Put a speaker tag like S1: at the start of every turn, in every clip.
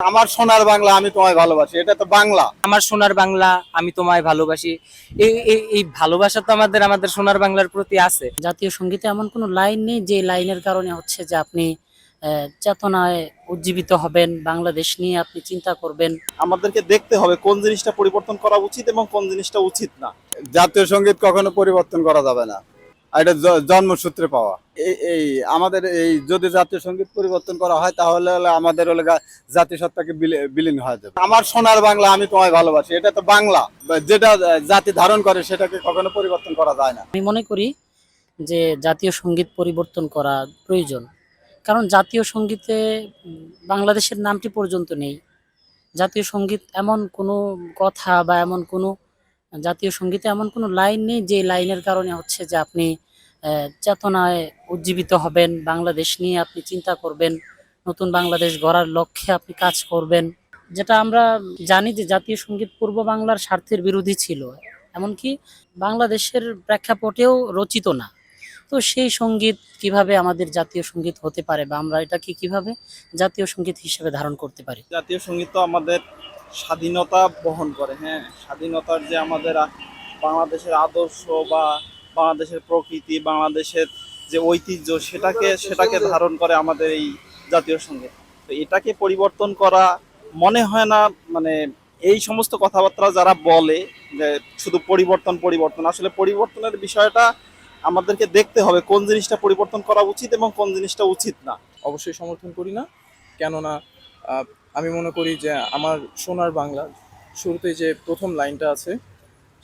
S1: আমার সোনার বাংলা আমি তোমায় ভালোবাসি, এটা তো বাংলা।
S2: আমার সোনার বাংলা আমি তোমায় ভালোবাসি। এই ভালোবাসা তো আমাদের সোনার বাংলার প্রতি আছে।
S3: জাতীয় সঙ্গীতে এমন কোনো লাইন নেই যে লাইনের কারণে হচ্ছে যে আপনি চেতনায় উজ্জীবিত হবেন, বাংলাদেশ নিয়ে আপনি চিন্তা করবেন।
S1: আমাদেরকে দেখতে হবে কোন জিনিসটা পরিবর্তন করা উচিত এবং কোন জিনিসটা উচিত না।
S4: জাতীয় সঙ্গীত কখনো পরিবর্তন করা যাবে না, আর এটা জন্মসূত্রে পাওয়া। এই আমাদের এই যদি জাতীয় সঙ্গীত পরিবর্তন করা হয় তাহলে আমাদের জাতিসত্তাকে বিলীন হয়ে যাবে।
S1: আমার সোনার বাংলা আমি তোমায় ভালোবাসি, এটা তো বাংলা।
S4: যেটা জাতি ধারণ করে সেটাকে কখনো পরিবর্তন করা যায় না।
S3: আমি মনে করি যে জাতীয় সঙ্গীত পরিবর্তন করা প্রয়োজন, কারণ জাতীয় সঙ্গীতে বাংলাদেশের নামটি পর্যন্ত নেই। জাতীয় সঙ্গীত এমন কোনো কথা বা জাতীয় সঙ্গীতে এমন কোনো লাইন নেই যে লাইনের কারণে হচ্ছে যে আপনি চেতনায় উজ্জীবিত হবেন, বাংলাদেশ নিয়ে আপনি চিন্তা করবেন, নতুন বাংলাদেশ গড়ার লক্ষ্যে আপনি কাজ করবেন। যেটা আমরা জানি যে জাতীয় সঙ্গীত পূর্ব বাংলার স্বার্থের বিরোধী ছিল, এমনকি বাংলাদেশের প্রেক্ষাপটেও রচিত না। তো সেই সঙ্গীত কিভাবে আমাদের জাতীয় সঙ্গীত হতে পারে, বা আমরা এটাকে কিভাবে জাতীয় সঙ্গীত হিসেবে ধারণ করতে পারি?
S1: জাতীয় সঙ্গীত তো আমাদের স্বাধীনতা বহন করে। হ্যাঁ, স্বাধীনতার যে আমাদের বাংলাদেশের আদর্শ বা বাংলাদেশের প্রকৃতি, বাংলাদেশের যে ঐতিহ্য, সেটাকে ধারণ করে আমাদের এই জাতীয় সঙ্গীত। তো এটাকে পরিবর্তন করা মনে হয় না, মানে এই সমস্ত কথাবার্তা যারা বলে যে শুধু পরিবর্তন পরিবর্তন, আসলে পরিবর্তনের বিষয়টা আমাদেরকে দেখতে হবে কোন জিনিসটা পরিবর্তন করা উচিত এবং কোন জিনিসটা উচিত না।
S5: অবশ্যই সমর্থন করি না। কেননা আহ, আমি মনে করি যে আমার সোনার বাংলা শুরুতে যে প্রথম লাইনটা আছে,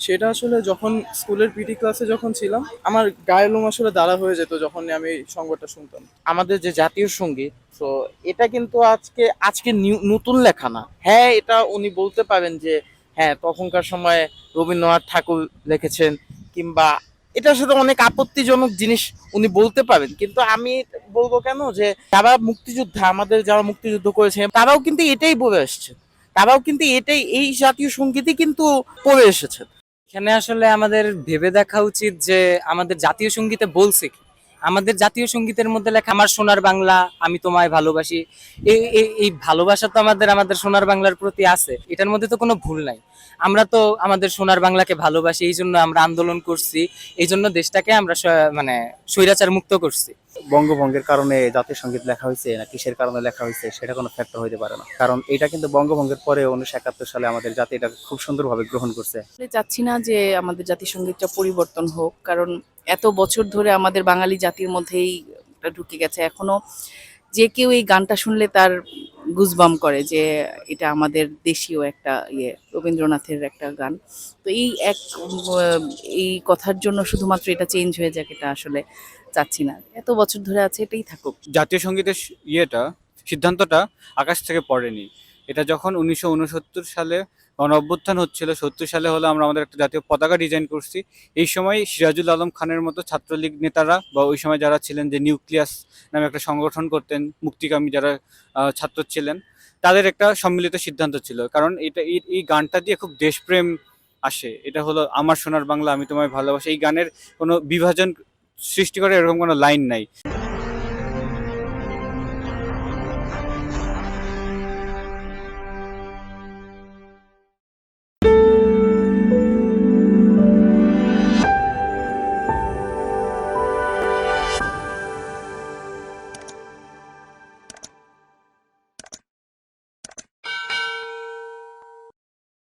S5: সেটা আসলে যখন স্কুলের পিটি ক্লাসে যখন ছিলাম, আমার গায়ে লোম আসলে দাঁড়া হয়ে যেত যখন আমি এই সংবাদটা শুনতাম।
S6: আমাদের যে জাতীয় সঙ্গীত, তো এটা কিন্তু আজকে নতুন লেখা না। হ্যাঁ, এটা উনি বলতে পারেন যে হ্যাঁ তখনকার সময়ে রবীন্দ্রনাথ ঠাকুর লিখেছেন, কিংবা এটার সাথে অনেক আপত্তিজনক জিনিস উনি বলতে পারেন, কিন্তু আমি বলবো কেন যে যারা মুক্তিযুদ্ধ করেছেন তারাও কিন্তু এটাই বলে এসেছেন, তারাও কিন্তু এই জাতীয় সঙ্গীতই কিন্তু পড়ে এসেছেন।
S2: এখানে আসলে আমাদের ভেবে দেখা উচিত যে আমাদের জাতীয় সঙ্গীতে বলছে কি। আমাদের জাতীয় সঙ্গীতের মধ্যে লেখা আমার সোনার বাংলা আমি তোমায় ভালোবাসি। এই ভালোবাসা তো আমাদের সোনার বাংলার প্রতি আছে, এটার মধ্যে তো কোনো ভুল নাই। আমরা তো আমাদের সোনার বাংলাকে ভালোবাসি, এই জন্য আমরা আন্দোলন করছি, এই জন্য দেশটাকে আমরা মানে স্বৈরাচার মুক্ত করছি।
S7: বঙ্গভঙ্গের কারণে জাতীয় সঙ্গীত লেখা হয়েছে না কিসের কারণে লেখা হয়েছে সেটা কোনো ফ্যাক্টর হইতে পারে না, কারণ এটা কিন্তু বঙ্গভঙ্গের পরে 1971 সালে আমাদের জাতি এটা খুব সুন্দরভাবে গ্রহণ করছে।
S8: চাচ্ছি না যে আমাদের জাতিসংগীতটা পরিবর্তন হোক, কারণ এত বছর ধরে আমাদের বাঙালি জাতির মধ্যেই এটা ঢুকে গেছে। এখনো যে কেউ এই গানটা শুনলে তার গুজবাম করে যে এটা আমাদের দেশীয় একটা রবীন্দ্রনাথের একটা গান। তো এই কথার জন্য শুধুমাত্র এটা চেঞ্জ হয়ে যাক, এটা আসলে চাচ্ছি না। এত বছর ধরে আছে, এটাই থাকুক।
S4: জাতীয় সঙ্গীতের সিদ্ধান্তটা আকাশ থেকে পড়েনি। এটা যখন 1969 সালে গণ অভ্যুত্থান হচ্ছিল, 70 সালে হলো আমরা আমাদের একটা জাতীয় পতাকা ডিজাইন করছি। এই সময় সিরাজুল আলম খানের মতো ছাত্রলীগ নেতারা বা ওই সময় যারা ছিলেন, যে নিউক্লিয়াস নামে একটা সংগঠন করতেন, মুক্তিকামী যারা ছাত্র ছিলেন, তাদের একটা সম্মিলিত সিদ্ধান্ত ছিল। কারণ এই গানটা দিয়ে খুব দেশপ্রেম আসে। এটা হলো আমার সোনার বাংলা আমি তোমায় ভালোবাসি। এই গানের কোনো বিভাজন সৃষ্টি করে এরকম কোনো লাইন নাই।